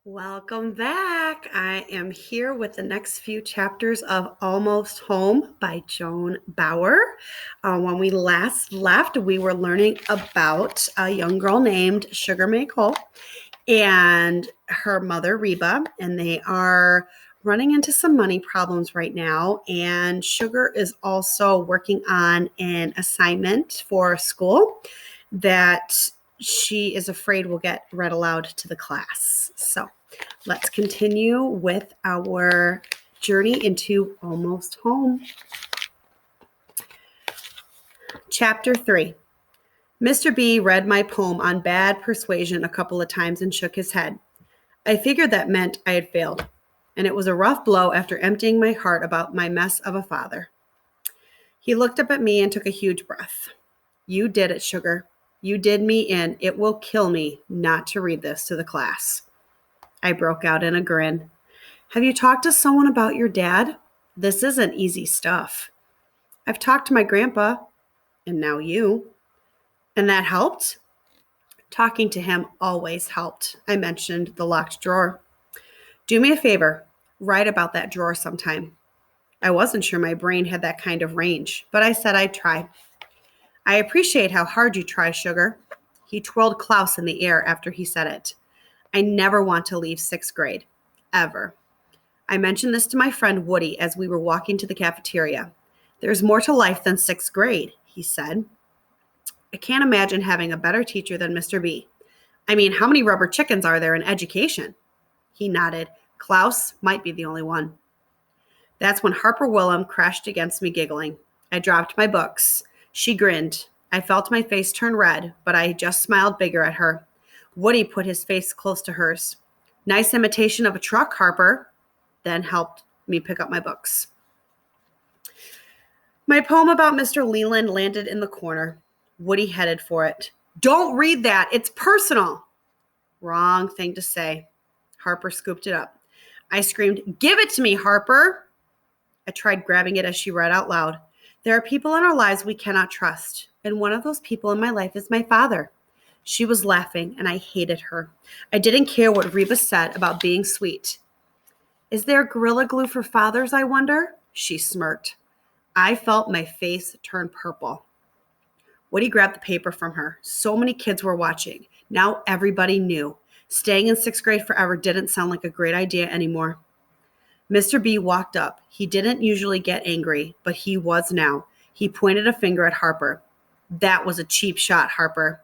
Welcome back. I am here with the next few chapters of Almost Home by Joan Bauer. When we last left, we were learning about a young girl named Sugar May Cole and her mother, Reba, and they are running into some money problems right now. And Sugar is also working on an assignment for school that she is afraid will get read aloud to the class. So let's continue with our journey into Almost Home. Chapter 3. Mr. B read my poem on bad persuasion a couple of times and shook his head. I figured that meant I had failed, and it was a rough blow after emptying my heart about my mess of a father. He looked up at me and took a huge breath. You did it, Sugar. You did me in. It will kill me not to read this to the class. I broke out in a grin. Have you talked to someone about your dad? This isn't easy stuff. I've talked to my grandpa, and now you. And that helped? Talking to him always helped. I mentioned the locked drawer. Do me a favor, write about that drawer sometime. I wasn't sure my brain had that kind of range, but I said I'd try. I appreciate how hard you try, Sugar. He twirled Klaus in the air after he said it. I never want to leave sixth grade. Ever. I mentioned this to my friend Woody as we were walking to the cafeteria. There's more to life than sixth grade, he said. I can't imagine having a better teacher than Mr. B. I mean, how many rubber chickens are there in education? He nodded. Klaus might be the only one. That's when Harper Willem crashed against me giggling. I dropped my books. She grinned. I felt my face turn red, but I just smiled bigger at her. Woody put his face close to hers. Nice imitation of a truck, Harper, then helped me pick up my books. My poem about Mr. Leland landed in the corner. Woody headed for it. Don't read that. It's personal. Wrong thing to say. Harper scooped it up. I screamed, Give it to me, Harper. I tried grabbing it as she read out loud. There are people in our lives we cannot trust, and one of those people in my life is my father. She was laughing, and I hated her. I didn't care what Reba said about being sweet. Is there Gorilla Glue for fathers, I wonder? She smirked. I felt my face turn purple. Woody grabbed the paper from her. So many kids were watching. Now everybody knew. Staying in sixth grade forever didn't sound like a great idea anymore. Mr. B walked up. He didn't usually get angry, but he was now. He pointed a finger at Harper. That was a cheap shot, Harper.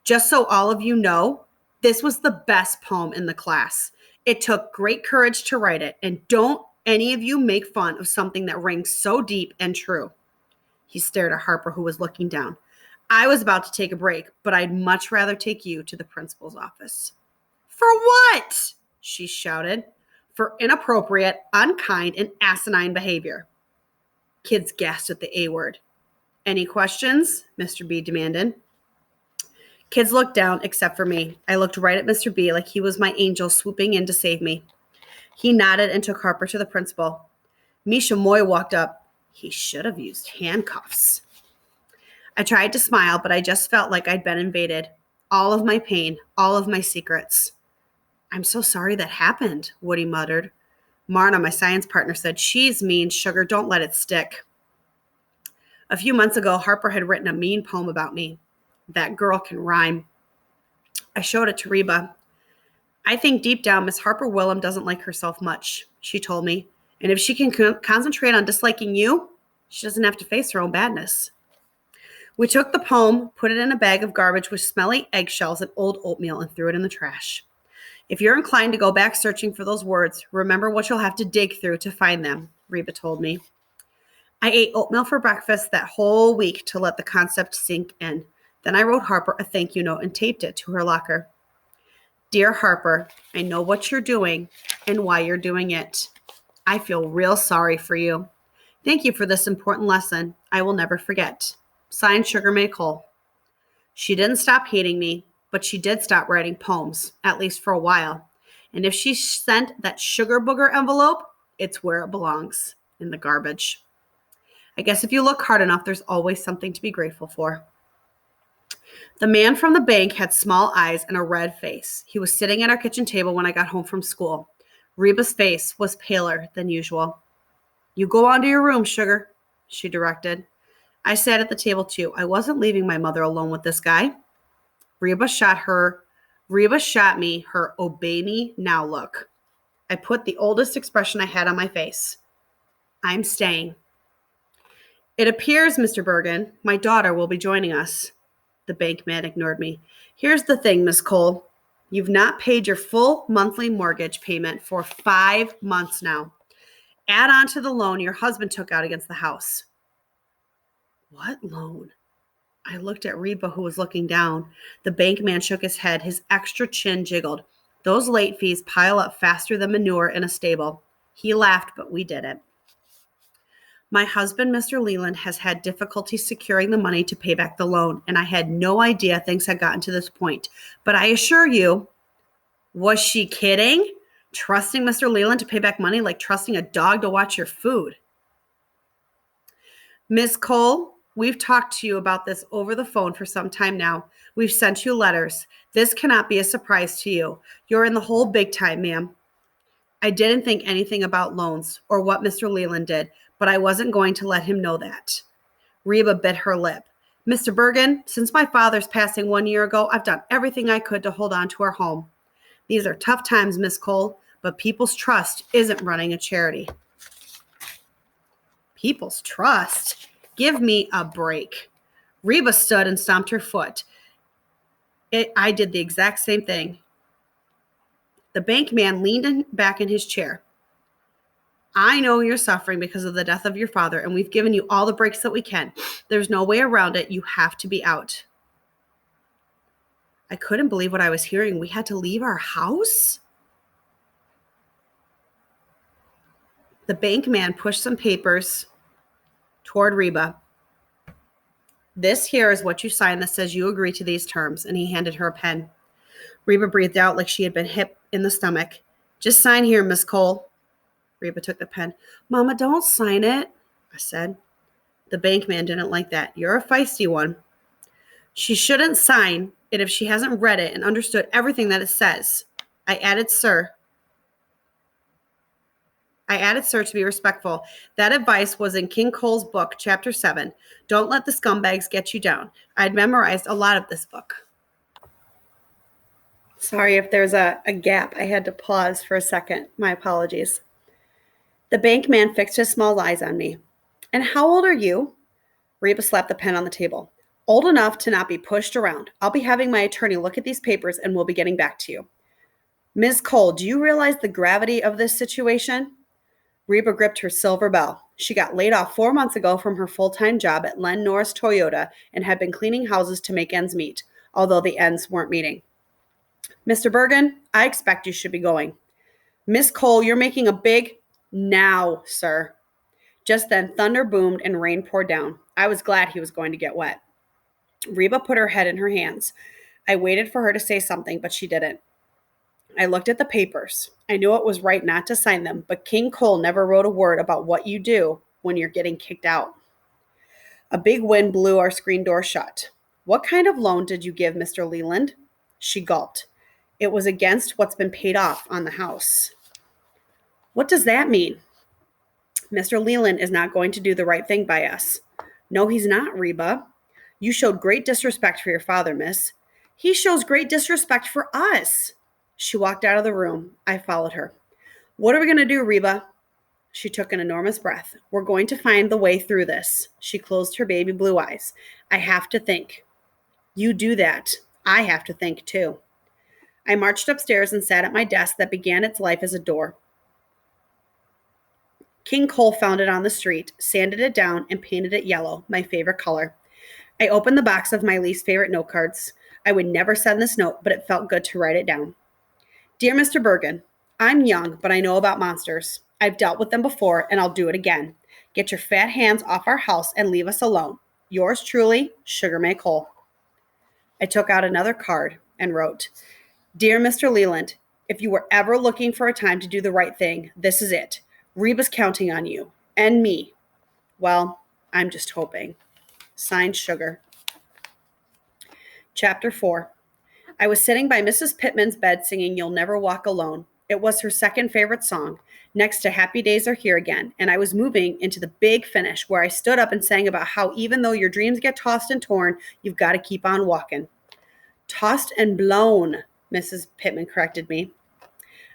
Just so all of you know, this was the best poem in the class. It took great courage to write it, and don't any of you make fun of something that rings so deep and true. He stared at Harper, who was looking down. I was about to take a break, but I'd much rather take you to the principal's office. For what? She shouted. For inappropriate, unkind, and asinine behavior. Kids gasped at the A word. Any questions? Mr. B demanded. Kids looked down except for me. I looked right at Mr. B like he was my angel swooping in to save me. He nodded and took Harper to the principal. Misha Moy walked up. He should have used handcuffs. I tried to smile, but I just felt like I'd been invaded. All of my pain, all of my secrets. I'm so sorry that happened, Woody muttered. Marna, my science partner, said, She's mean, Sugar, don't let it stick. A few months ago, Harper had written a mean poem about me. That girl can rhyme. I showed it to Reba. I think deep down, Miss Harper Willem doesn't like herself much, she told me. And if she can concentrate on disliking you, she doesn't have to face her own badness. We took the poem, put it in a bag of garbage with smelly eggshells and old oatmeal, and threw it in the trash. If you're inclined to go back searching for those words, remember what you'll have to dig through to find them, Reba told me. I ate oatmeal for breakfast that whole week to let the concept sink in. Then I wrote Harper a thank you note and taped it to her locker. Dear Harper, I know what you're doing and why you're doing it. I feel real sorry for you. Thank you for this important lesson. I will never forget. Signed, Sugar May Cole. She didn't stop hating me, but she did stop writing poems, at least for a while. And if she sent that sugar booger envelope, it's where it belongs, in the garbage. I guess if you look hard enough, there's always something to be grateful for. The man from the bank had small eyes and a red face. He was sitting at our kitchen table when I got home from school. Reba's face was paler than usual. You go on to your room, sugar, she directed. I sat at the table too. I wasn't leaving my mother alone with this guy. Reba shot me her obey me now look. I put the oldest expression I had on my face. I'm staying. It appears, Mr. Bergen, my daughter will be joining us. The bank man ignored me. Here's the thing, Miss Cole. You've not paid your full monthly mortgage payment for 5 months now. Add on to the loan your husband took out against the house. What loan? I looked at Reba, who was looking down. The bank man shook his head. His extra chin jiggled. Those late fees pile up faster than manure in a stable. He laughed, but we didn't. My husband, Mr. Leland, has had difficulty securing the money to pay back the loan, and I had no idea things had gotten to this point. But I assure you, was she kidding? Trusting Mr. Leland to pay back money like trusting a dog to watch your food. Miss Cole, we've talked to you about this over the phone for some time now. We've sent you letters. This cannot be a surprise to you. You're in the hole big time, ma'am. I didn't think anything about loans or what Mr. Leland did, but I wasn't going to let him know that. Reba bit her lip. Mr. Bergen, since my father's passing 1 year ago, I've done everything I could to hold on to our home. These are tough times, Miss Cole, but People's Trust isn't running a charity. People's Trust? Give me a break. Reba stood and stomped her foot. I did the exact same thing. The bank man leaned back in his chair. I know you're suffering because of the death of your father, and we've given you all the breaks that we can. There's no way around it. You have to be out. I couldn't believe what I was hearing. We had to leave our house? The bank man pushed some papers toward Reba. This here is what you sign that says you agree to these terms, and he handed her a pen. Reba breathed out like she had been hit in the stomach. Just sign here, Miss Cole. Reba took the pen. Mama, don't sign it, I said. The bank man didn't like that. You're a feisty one. She shouldn't sign it if she hasn't read it and understood everything that it says. I added, sir, to be respectful. That advice was in King Cole's book, chapter 7. Don't let the scumbags get you down. I'd memorized a lot of this book. Sorry if there's a gap. I had to pause for a second. My apologies. The bank man fixed his small eyes on me. And how old are you? Reba slapped the pen on the table. Old enough to not be pushed around. I'll be having my attorney look at these papers and we'll be getting back to you. Ms. Cole, do you realize the gravity of this situation? Reba gripped her silver bell. She got laid off 4 months ago from her full-time job at Len Norris Toyota and had been cleaning houses to make ends meet, although the ends weren't meeting. Mr. Bergen, I expect you should be going. Miss Cole, you're making a big... Now, sir. Just then, thunder boomed and rain poured down. I was glad he was going to get wet. Reba put her head in her hands. I waited for her to say something, but she didn't. I looked at the papers. I knew it was right not to sign them, but King Cole never wrote a word about what you do when you're getting kicked out. A big wind blew our screen door shut. What kind of loan did you give Mr. Leland? She gulped. It was against what's been paid off on the house. What does that mean? Mr. Leland is not going to do the right thing by us. No, he's not, Reba. You showed great disrespect for your father, miss. He shows great disrespect for us. She walked out of the room. I followed her. What are we going to do, Reba? She took an enormous breath. We're going to find the way through this. She closed her baby blue eyes. I have to think. You do that. I have to think, too. I marched upstairs and sat at my desk that began its life as a door. King Cole found it on the street, sanded it down, and painted it yellow, my favorite color. I opened the box of my least favorite note cards. I would never send this note, but it felt good to write it down. Dear Mr. Bergen, I'm young, but I know about monsters. I've dealt with them before, and I'll do it again. Get your fat hands off our house and leave us alone. Yours truly, Sugar May Cole. I took out another card and wrote, Dear Mr. Leland, if you were ever looking for a time to do the right thing, this is it. Reba's counting on you. And me. Well, I'm just hoping. Signed, Sugar. Chapter 4. I was sitting by Mrs. Pittman's bed singing You'll Never Walk Alone. It was her second favorite song, next to Happy Days Are Here Again, and I was moving into the big finish where I stood up and sang about how even though your dreams get tossed and torn, you've got to keep on walking. Tossed and blown, Mrs. Pittman corrected me.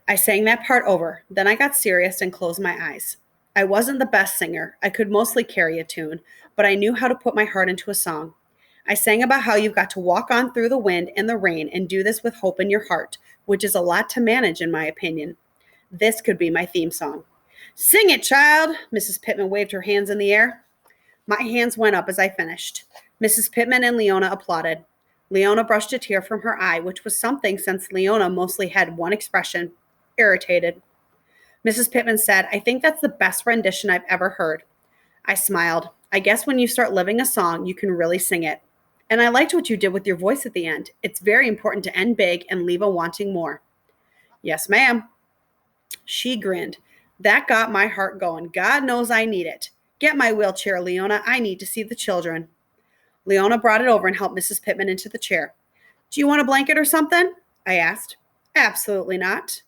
I sang that part over. Then I got serious and closed my eyes. I wasn't the best singer. I could mostly carry a tune, but I knew how to put my heart into a song. I sang about how you've got to walk on through the wind and the rain and do this with hope in your heart, which is a lot to manage in my opinion. This could be my theme song. Sing it, child! Mrs. Pittman waved her hands in the air. My hands went up as I finished. Mrs. Pittman and Leona applauded. Leona brushed a tear from her eye, which was something since Leona mostly had one expression, irritated. Mrs. Pittman said, I think that's the best rendition I've ever heard. I smiled. I guess when you start living a song, you can really sing it. And I liked what you did with your voice at the end. It's very important to end big and leave a wanting more. Yes, ma'am. She grinned. That got my heart going. God knows I need it. Get my wheelchair, Leona. I need to see the children. Leona brought it over and helped Mrs. Pittman into the chair. Do you want a blanket or something? I asked. Absolutely not.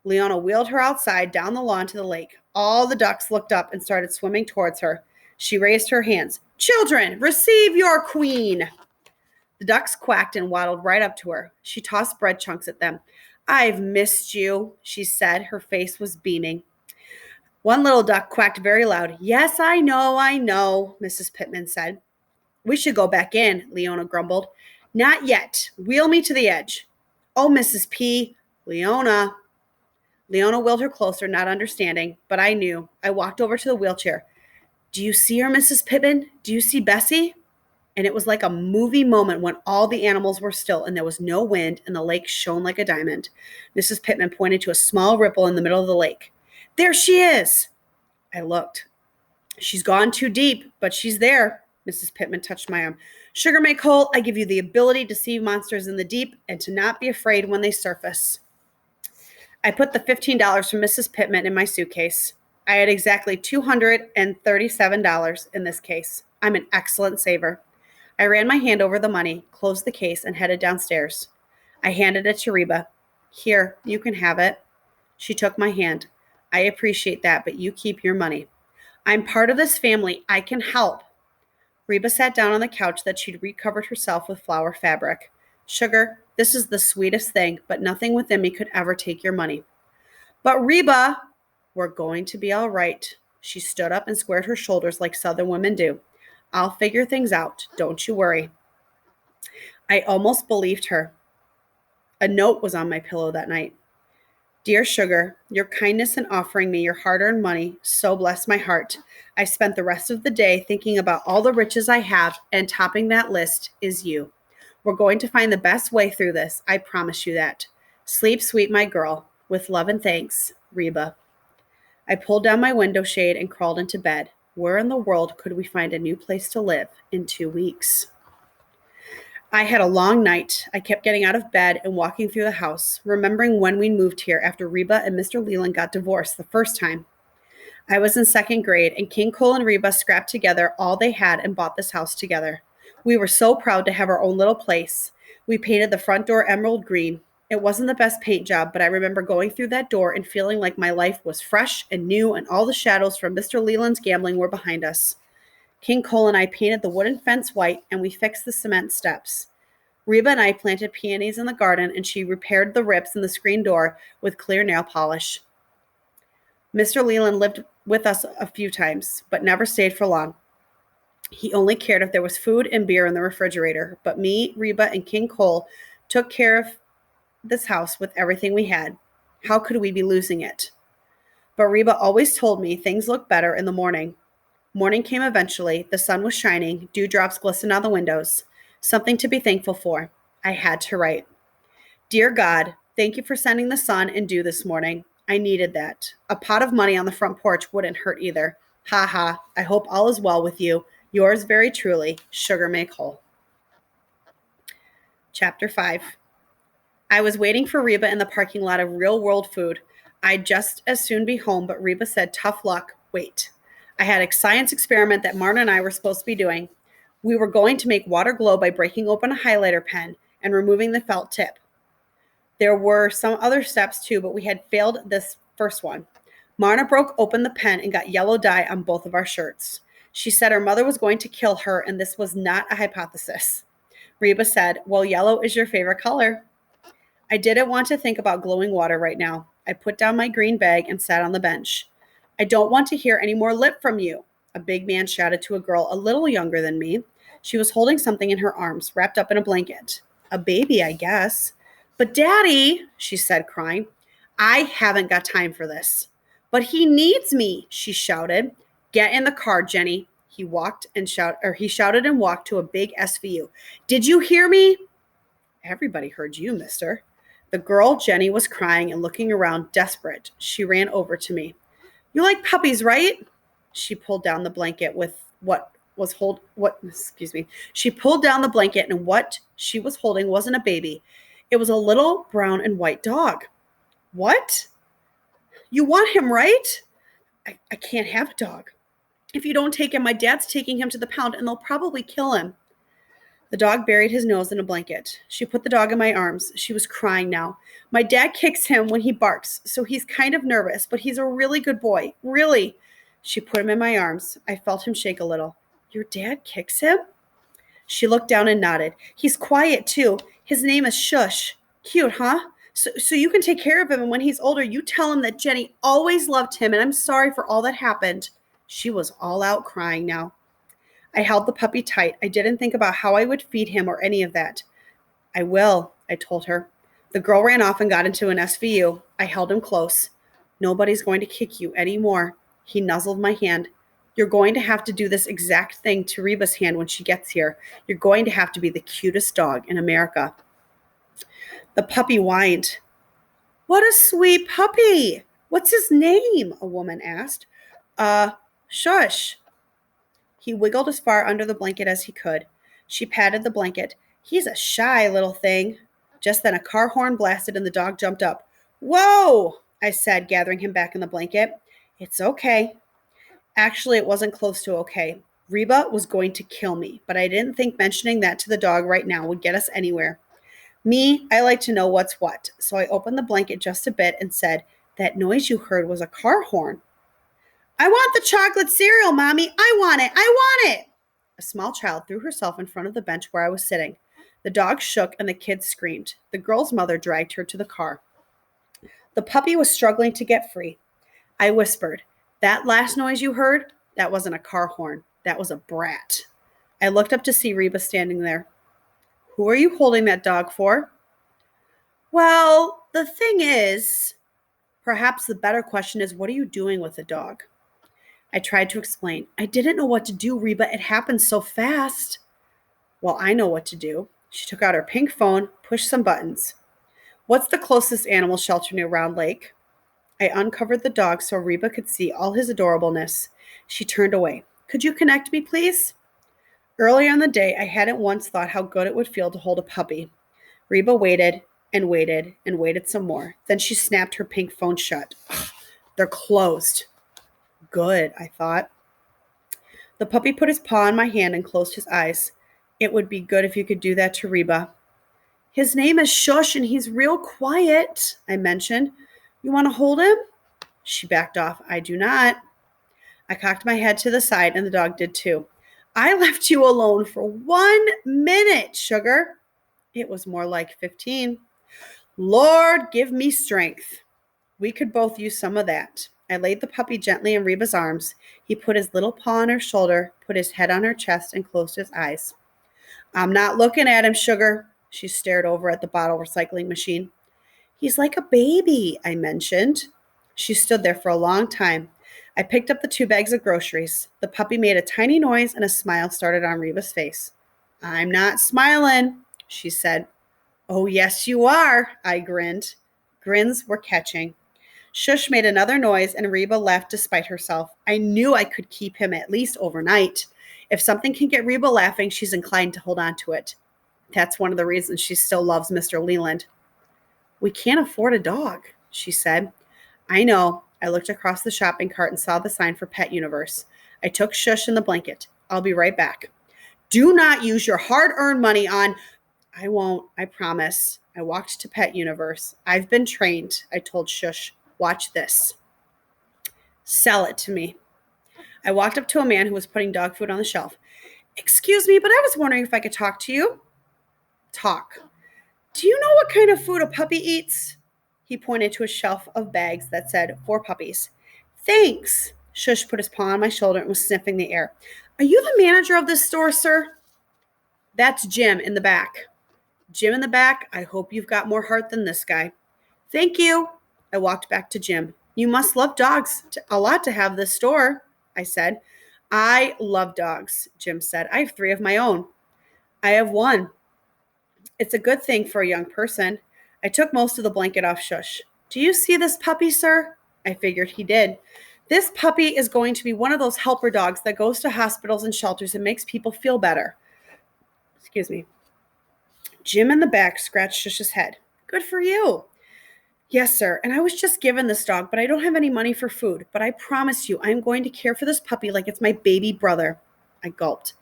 Leona wheeled her outside down the lawn to the lake. All the ducks looked up and started swimming towards her. She raised her hands. Children, receive your queen. The ducks quacked and waddled right up to her. She tossed bread chunks at them. I've missed you, she said. Her face was beaming. One little duck quacked very loud. Yes, I know, Mrs. Pittman said. We should go back in, Leona grumbled. Not yet. Wheel me to the edge. Oh, Mrs. P. Leona. Leona wheeled her closer, not understanding, but I knew. I walked over to the wheelchair. Do you see her, Mrs. Pittman? Do you see Bessie? And it was like a movie moment when all the animals were still and there was no wind and the lake shone like a diamond. Mrs. Pittman pointed to a small ripple in the middle of the lake. There she is. I looked. She's gone too deep, but she's there. Mrs. Pittman touched my arm. Sugar May Cole, I give you the ability to see monsters in the deep and to not be afraid when they surface. I put the $15 from Mrs. Pittman in my suitcase. I had exactly $237 in this case. I'm an excellent saver. I ran my hand over the money, closed the case, and headed downstairs. I handed it to Reba. Here, you can have it. She took my hand. I appreciate that, but you keep your money. I'm part of this family. I can help. Reba sat down on the couch that she'd recovered herself with flower fabric. Sugar, this is the sweetest thing, but nothing within me could ever take your money. But Reba, we're going to be all right. She stood up and squared her shoulders like Southern women do. I'll figure things out. Don't you worry. I almost believed her. A note was on my pillow that night. Dear Sugar, your kindness in offering me your hard-earned money so blessed my heart. I spent the rest of the day thinking about all the riches I have, and topping that list is you. We're going to find the best way through this. I promise you that. Sleep sweet, my girl. With love and thanks, Reba. I pulled down my window shade and crawled into bed. Where in the world could we find a new place to live in 2 weeks? I had a long night. I kept getting out of bed and walking through the house, remembering when we moved here after Reba and Mr. Leland got divorced the first time. I was in 2nd grade, and King Cole and Reba scrapped together all they had and bought this house together. We were so proud to have our own little place. We painted the front door emerald green. It wasn't the best paint job, but I remember going through that door and feeling like my life was fresh and new and all the shadows from Mr. Leland's gambling were behind us. King Cole and I painted the wooden fence white, and we fixed the cement steps. Reba and I planted peonies in the garden, and she repaired the rips in the screen door with clear nail polish. Mr. Leland lived with us a few times, but never stayed for long. He only cared if there was food and beer in the refrigerator, but me, Reba, and King Cole took care of this house with everything we had. How could we be losing it? But Reba always told me things look better in the morning. Morning came eventually. The sun was shining. Dewdrops glistened on the windows. Something to be thankful for. I had to write. Dear God, thank you for sending the sun and dew this morning. I needed that. A pot of money on the front porch wouldn't hurt either. Ha ha. I hope all is well with you. Yours very truly, Sugar May Cole. Chapter 5. I was waiting for Reba in the parking lot of Real World Food. I'd just as soon be home, but Reba said, tough luck, wait. I had a science experiment that Marta and I were supposed to be doing. We were going to make water glow by breaking open a highlighter pen. and removing the felt tip. There were some other steps too, but we had failed this first one. Marna broke open the pen and got yellow dye on both of our shirts. She said her mother was going to kill her, and this was not a hypothesis. Reba said, well, yellow is your favorite color. I didn't want to think about glowing water right now. I put down my green bag and sat on the bench. I don't want to hear any more lip from you, a big man shouted to a girl a little younger than me. She was holding something in her arms, wrapped up in a blanket. A baby, I guess. But Daddy, she said, crying, I haven't got time for this. But he needs me, she shouted. Get in the car, Jenny. He shouted and walked to a big SVU. Did you hear me? Everybody heard you, mister. The girl, Jenny, was crying and looking around, desperate. She ran over to me. You like puppies, right? She pulled down the blanket She pulled down the blanket, and what she was holding wasn't a baby. It was a little brown and white dog. What? You want him, right? I can't have a dog. If you don't take him, my dad's taking him to the pound, and they'll probably kill him. The dog buried his nose in a blanket. She put the dog in my arms. She was crying now. My dad kicks him when he barks, so he's kind of nervous, but he's a really good boy. Really. She put him in my arms. I felt him shake a little. Your dad kicks him? She looked down and nodded. He's quiet, too. His name is Shush. Cute, huh? So you can take care of him, and when he's older, you tell him that Jenny always loved him, and I'm sorry for all that happened. She was all out crying now. I held the puppy tight. I didn't think about how I would feed him or any of that. I will, I told her. The girl ran off and got into an SVU. I held him close. Nobody's going to kick you anymore. He nuzzled my hand. You're going to have to do this exact thing to Reba's hand when she gets here. You're going to have to be the cutest dog in America. The puppy whined. What a sweet puppy. What's his name? A woman asked. Shush. He wiggled as far under the blanket as he could. She patted the blanket. He's a shy little thing. Just then a car horn blasted and the dog jumped up. Whoa, I said, gathering him back in the blanket. It's okay. Actually, it wasn't close to okay. Reba was going to kill me, but I didn't think mentioning that to the dog right now would get us anywhere. Me, I like to know what's what, so I opened the blanket just a bit and said, that noise you heard was a car horn. I want the chocolate cereal, Mommy. I want it. I want it. A small child threw herself in front of the bench where I was sitting. The dog shook and the kids screamed. The girl's mother dragged her to the car. The puppy was struggling to get free. I whispered, that last noise you heard, that wasn't a car horn. That was a brat. I looked up to see Reba standing there. Who are you holding that dog for? Well, the thing is, perhaps the better question is, what are you doing with the dog? I tried to explain. I didn't know what to do, Reba. It happened so fast. Well, I know what to do. She took out her pink phone, pushed some buttons. What's the closest animal shelter near Round Lake? I uncovered the dog so Reba could see all his adorableness. She turned away. Could you connect me, please? Earlier in the day, I hadn't once thought how good it would feel to hold a puppy. Reba waited and waited and waited some more. Then she snapped her pink phone shut. Ugh, they're closed. Good, I thought. The puppy put his paw on my hand and closed his eyes. It would be good if you could do that to Reba. His name is Shush and he's real quiet, I mentioned. You want to hold him? She backed off. I do not. I cocked my head to the side and the dog did too. I left you alone for 1 minute, sugar. It was more like 15. Lord, give me strength. We could both use some of that. I laid the puppy gently in Reba's arms. He put his little paw on her shoulder, put his head on her chest, and closed his eyes. I'm not looking at him, sugar. She stared over at the bottle recycling machine. He's like a baby, I mentioned. She stood there for a long time. I picked up the 2 bags of groceries. The puppy made a tiny noise and a smile started on Reba's face. I'm not smiling, she said. Oh, yes, you are, I grinned. Grins were catching. Shush made another noise and Reba laughed despite herself. I knew I could keep him at least overnight. If something can get Reba laughing, she's inclined to hold on to it. That's one of the reasons she still loves Mr. Leland. We can't afford a dog, she said. I know. I looked across the shopping cart and saw the sign for Pet Universe. I took Shush in the blanket. I'll be right back. Do not use your hard-earned money on... I won't, I promise. I walked to Pet Universe. I've been trained. I told Shush, watch this. Sell it to me. I walked up to a man who was putting dog food on the shelf. Excuse me, but I was wondering if I could talk to you. Talk. Do you know what kind of food a puppy eats? He pointed to a shelf of bags that said, for puppies. Thanks. Shush put his paw on my shoulder and was sniffing the air. Are you the manager of this store, sir? That's Jim in the back. Jim in the back, I hope you've got more heart than this guy. Thank you. I walked back to Jim. You must love dogs a lot to have this store, I said. I love dogs, Jim said. I have 3 of my own. I have 1. It's a good thing for a young person. I took most of the blanket off Shush. Do you see this puppy, sir? I figured he did. This puppy is going to be one of those helper dogs that goes to hospitals and shelters and makes people feel better. Excuse me. Jim in the back scratched Shush's head. Good for you. Yes, sir. And I was just given this dog, but I don't have any money for food. But I promise you, I'm going to care for this puppy like it's my baby brother. I gulped.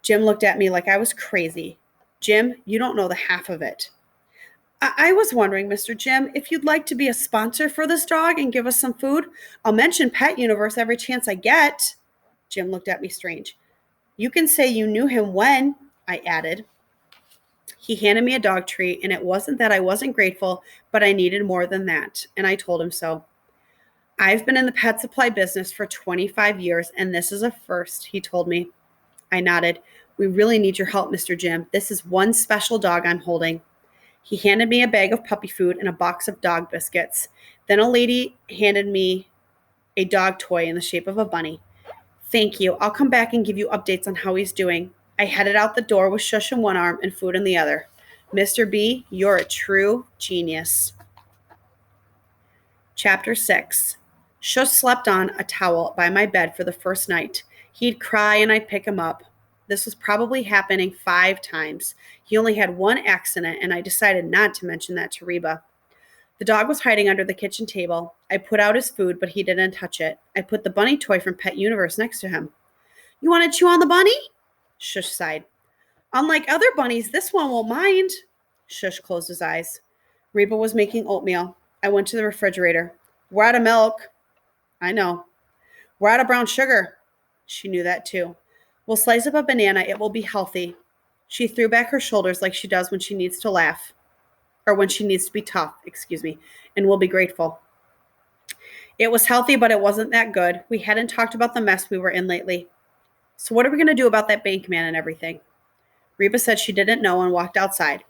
Jim looked at me like I was crazy. Jim, you don't know the half of it. I was wondering, Mr. Jim, if you'd like to be a sponsor for this dog and give us some food. I'll mention Pet Universe every chance I get. Jim looked at me strange. You can say you knew him when, I added. He handed me a dog treat, and it wasn't that I wasn't grateful, but I needed more than that, and I told him so. I've been in the pet supply business for 25 years, and this is a first, he told me. I nodded. We really need your help, Mr. Jim. This is one special dog I'm holding. He handed me a bag of puppy food and a box of dog biscuits. Then a lady handed me a dog toy in the shape of a bunny. Thank you. I'll come back and give you updates on how he's doing. I headed out the door with Shush in one arm and food in the other. Mr. B, you're a true genius. Chapter 6. Shush slept on a towel by my bed for the first night. He'd cry and I'd pick him up. This was probably happening 5 times. He only had 1 accident, and I decided not to mention that to Reba. The dog was hiding under the kitchen table. I put out his food, but he didn't touch it. I put the bunny toy from Pet Universe next to him. You want to chew on the bunny? Shush sighed. Unlike other bunnies, this one won't mind. Shush closed his eyes. Reba was making oatmeal. I went to the refrigerator. We're out of milk. I know. We're out of brown sugar. She knew that too. We'll slice up a banana. It will be healthy. She threw back her shoulders like she does when she needs to laugh. Or when she needs to be tough, and we'll be grateful. It was healthy, but it wasn't that good. We hadn't talked about the mess we were in lately. So what are we going to do about that bank man and everything? Reba said she didn't know and walked outside.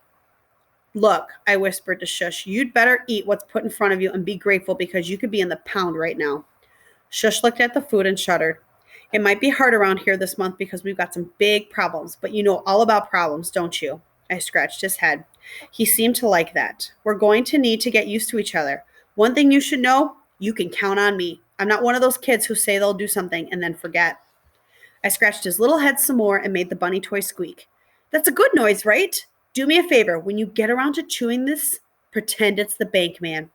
Look, I whispered to Shush, you'd better eat what's put in front of you and be grateful because you could be in the pound right now. Shush looked at the food and shuddered. It might be hard around here this month because we've got some big problems, but you know all about problems, don't you? I scratched his head. He seemed to like that. We're going to need to get used to each other. One thing you should know, you can count on me. I'm not one of those kids who say they'll do something and then forget. I scratched his little head some more and made the bunny toy squeak. That's a good noise, right? Do me a favor. When you get around to chewing this, pretend it's the bank man.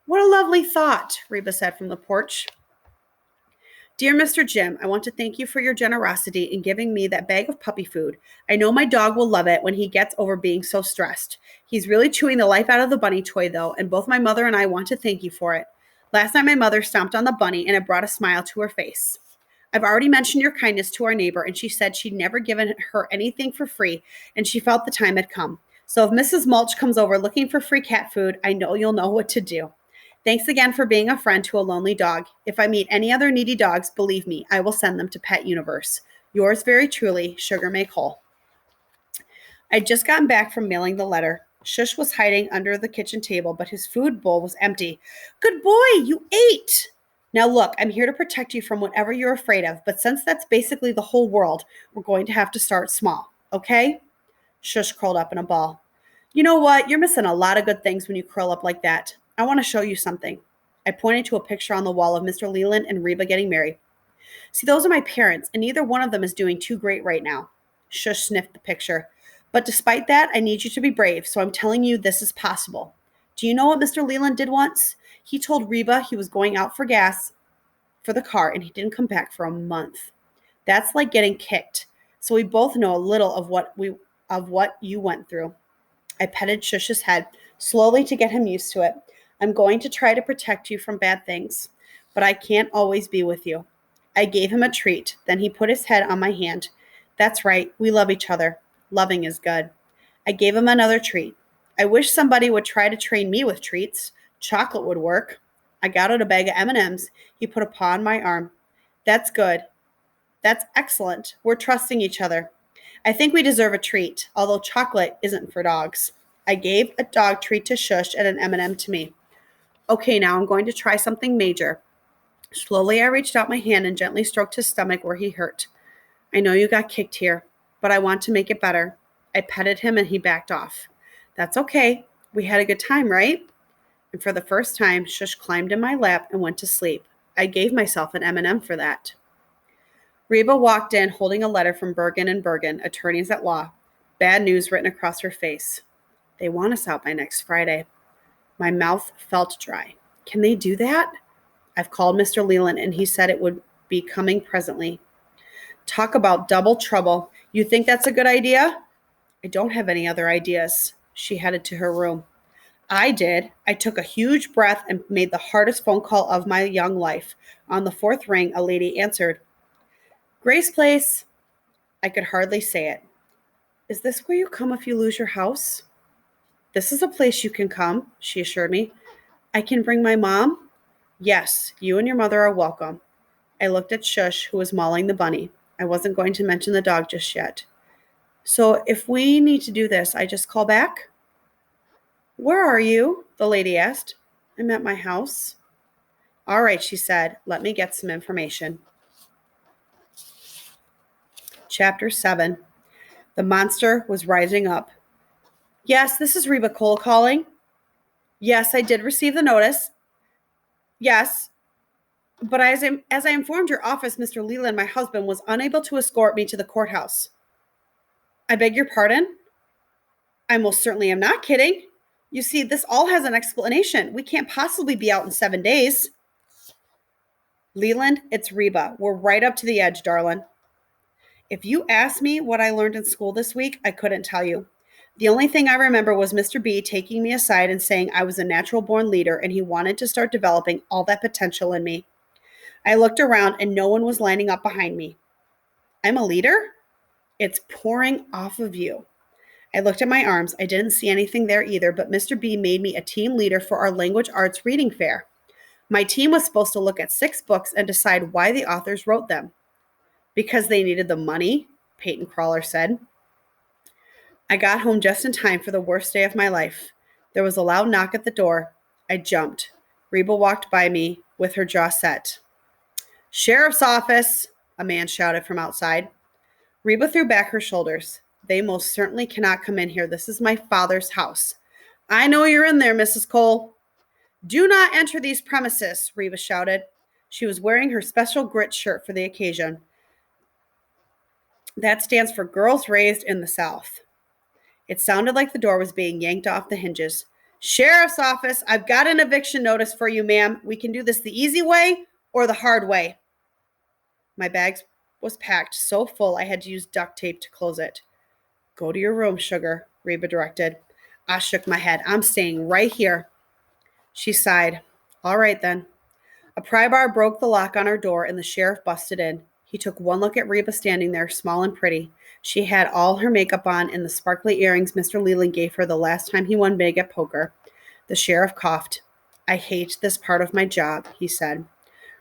What a lovely thought, Reba said from the porch. Dear Mr. Jim, I want to thank you for your generosity in giving me that bag of puppy food. I know my dog will love it when he gets over being so stressed. He's really chewing the life out of the bunny toy, though, and both my mother and I want to thank you for it. Last night, my mother stomped on the bunny, and it brought a smile to her face. I've already mentioned your kindness to our neighbor, and she said she'd never given her anything for free, and she felt the time had come. So if Mrs. Mulch comes over looking for free cat food, I know you'll know what to do. Thanks again for being a friend to a lonely dog. If I meet any other needy dogs, believe me, I will send them to Pet Universe. Yours very truly, Sugar Make Whole. I'd just gotten back from mailing the letter. Shush was hiding under the kitchen table, but his food bowl was empty. Good boy, you ate! Now look, I'm here to protect you from whatever you're afraid of, but since that's basically the whole world, we're going to have to start small, okay? Shush curled up in a ball. You know what? You're missing a lot of good things when you curl up like that. I want to show you something. I pointed to a picture on the wall of Mr. Leland and Reba getting married. See, those are my parents, and neither one of them is doing too great right now. Shush sniffed the picture. But despite that, I need you to be brave, so I'm telling you this is possible. Do you know what Mr. Leland did once? He told Reba he was going out for gas for the car, and he didn't come back for a month. That's like getting kicked. So we both know a little of what you went through. I petted Shush's head, slowly to get him used to it. I'm going to try to protect you from bad things, but I can't always be with you. I gave him a treat. Then he put his head on my hand. That's right, we love each other. Loving is good. I gave him another treat. I wish somebody would try to train me with treats. Chocolate would work. I got out a bag of M&Ms. He put a paw on my arm. That's good. That's excellent. We're trusting each other. I think we deserve a treat, although chocolate isn't for dogs. I gave a dog treat to Shush and an M&M to me. Okay, now I'm going to try something major. Slowly, I reached out my hand and gently stroked his stomach where he hurt. I know you got kicked here, but I want to make it better. I petted him and he backed off. That's okay. We had a good time, right? And for the first time, Shush climbed in my lap and went to sleep. I gave myself an M&M for that. Reba walked in holding a letter from Bergen and Bergen, attorneys at law. Bad news written across her face. They want us out by next Friday. My mouth felt dry. Can they do that? I've called Mr. Leland and he said it would be coming presently. Talk about double trouble. You think that's a good idea? I don't have any other ideas. She headed to her room. I did. I took a huge breath and made the hardest phone call of my young life. On the fourth ring, a lady answered. Grace Place. I could hardly say it. Is this where you come if you lose your house? This is a place you can come, she assured me. I can bring my mom? Yes, you and your mother are welcome. I looked at Shush, who was mauling the bunny. I wasn't going to mention the dog just yet. So if we need to do this, I just call back? Where are you? The lady asked. I'm at my house. All right, she said. Let me get some information. Chapter 7. The monster was rising up. Yes, this is Reba Cole calling. Yes, I did receive the notice. Yes, but as I informed your office, Mr. Leland, my husband, was unable to escort me to the courthouse. I beg your pardon? I most certainly am not kidding. You see, this all has an explanation. We can't possibly be out in 7 days. Leland, it's Reba. We're right up to the edge, darling. If you asked me what I learned in school this week, I couldn't tell you. The only thing I remember was Mr. B taking me aside and saying I was a natural-born leader and he wanted to start developing all that potential in me. I looked around and no one was lining up behind me. I'm a leader? It's pouring off of you. I looked at my arms. I didn't see anything there either, but Mr. B made me a team leader for our language arts reading fair. My team was supposed to look at 6 books and decide why the authors wrote them. Because they needed the money, Peyton Crawler said. I got home just in time for the worst day of my life. There was a loud knock at the door. I jumped. Reba walked by me with her jaw set. Sheriff's office, a man shouted from outside. Reba threw back her shoulders. They most certainly cannot come in here. This is my father's house. I know you're in there, Mrs. Cole. Do not enter these premises, Reba shouted. She was wearing her special grit shirt for the occasion. That stands for Girls Raised in the South. It sounded like the door was being yanked off the hinges. Sheriff's office, I've got an eviction notice for you, ma'am. We can do this the easy way or the hard way. My bag was packed so full I had to use duct tape to close it. Go to your room, sugar, Reba directed. I shook my head. I'm staying right here. She sighed. All right, then. A pry bar broke the lock on our door and the sheriff busted in. He took one look at Reba standing there, small and pretty. She had all her makeup on and the sparkly earrings Mr. Leland gave her the last time he won big at poker. The sheriff coughed. I hate this part of my job, he said.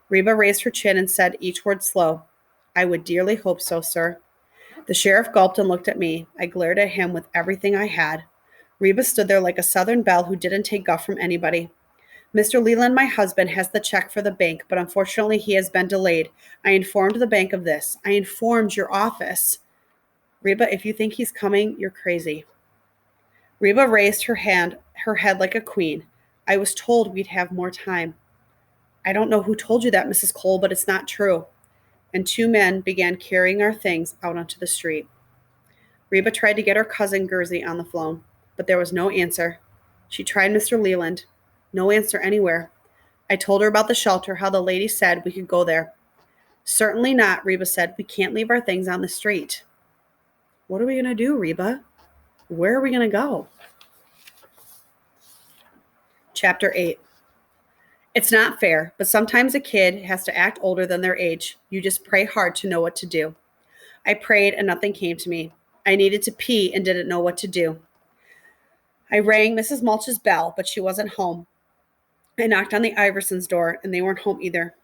Reba raised her chin and said each word slow. I would dearly hope so, sir. The sheriff gulped and looked at me. I glared at him with everything I had. Reba stood there like a Southern belle who didn't take guff from anybody. Mr. Leland, my husband, has the check for the bank, but unfortunately he has been delayed. I informed the bank of this. I informed your office. Reba, if you think he's coming, you're crazy. Reba raised her head like a queen. I was told we'd have more time. I don't know who told you that, Mrs. Cole, but it's not true. And 2 men began carrying our things out onto the street. Reba tried to get her cousin Gersey on the phone, but there was no answer. She tried Mr. Leland. No answer anywhere. I told her about the shelter, how the lady said we could go there. Certainly not, Reba said. We can't leave our things on the street. What are we going to do, Reba? Where are we going to go? Chapter 8. It's not fair, but sometimes a kid has to act older than their age. You just pray hard to know what to do. I prayed and nothing came to me. I needed to pee and didn't know what to do. I rang Mrs. Mulch's bell, but she wasn't home. I knocked on the Iversons' door and they weren't home either.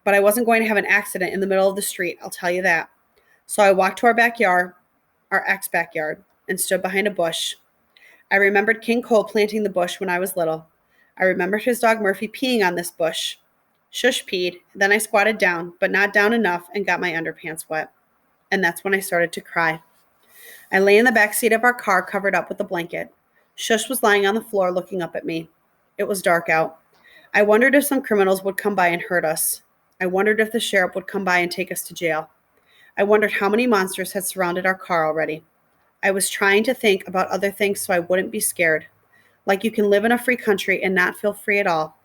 But I wasn't going to have an accident in the middle of the street, I'll tell you that. So I walked to our backyard, our ex-backyard, and stood behind a bush. I remembered King Cole planting the bush when I was little. I remembered his dog Murphy peeing on this bush. Shush peed, then I squatted down, but not down enough, and got my underpants wet. And that's when I started to cry. I lay in the back seat of our car, covered up with a blanket. Shush was lying on the floor looking up at me. It was dark out. I wondered if some criminals would come by and hurt us. I wondered if the sheriff would come by and take us to jail. I wondered how many monsters had surrounded our car already. I was trying to think about other things so I wouldn't be scared. Like you can live in a free country and not feel free at all.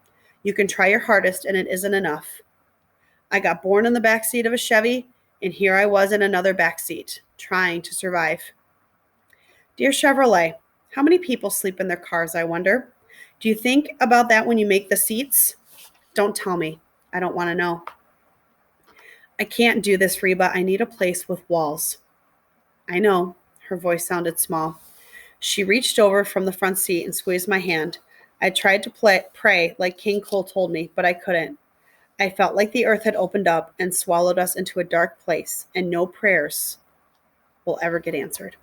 You can try your hardest and it isn't enough. I got born in the back seat of a Chevy, and here I was in another back seat, trying to survive. Dear Chevrolet, how many people sleep in their cars, I wonder? Do you think about that when you make the seats? Don't tell me. I don't want to know. I can't do this, Reba. I need a place with walls. I know. Her voice sounded small. She reached over from the front seat and squeezed my hand. I tried to pray like King Cole told me, but I couldn't. I felt like the earth had opened up and swallowed us into a dark place, and no prayers will ever get answered.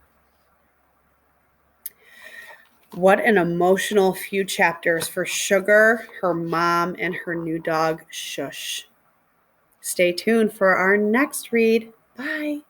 What an emotional few chapters for Sugar, her mom, and her new dog, Shush. Stay tuned for our next read. Bye.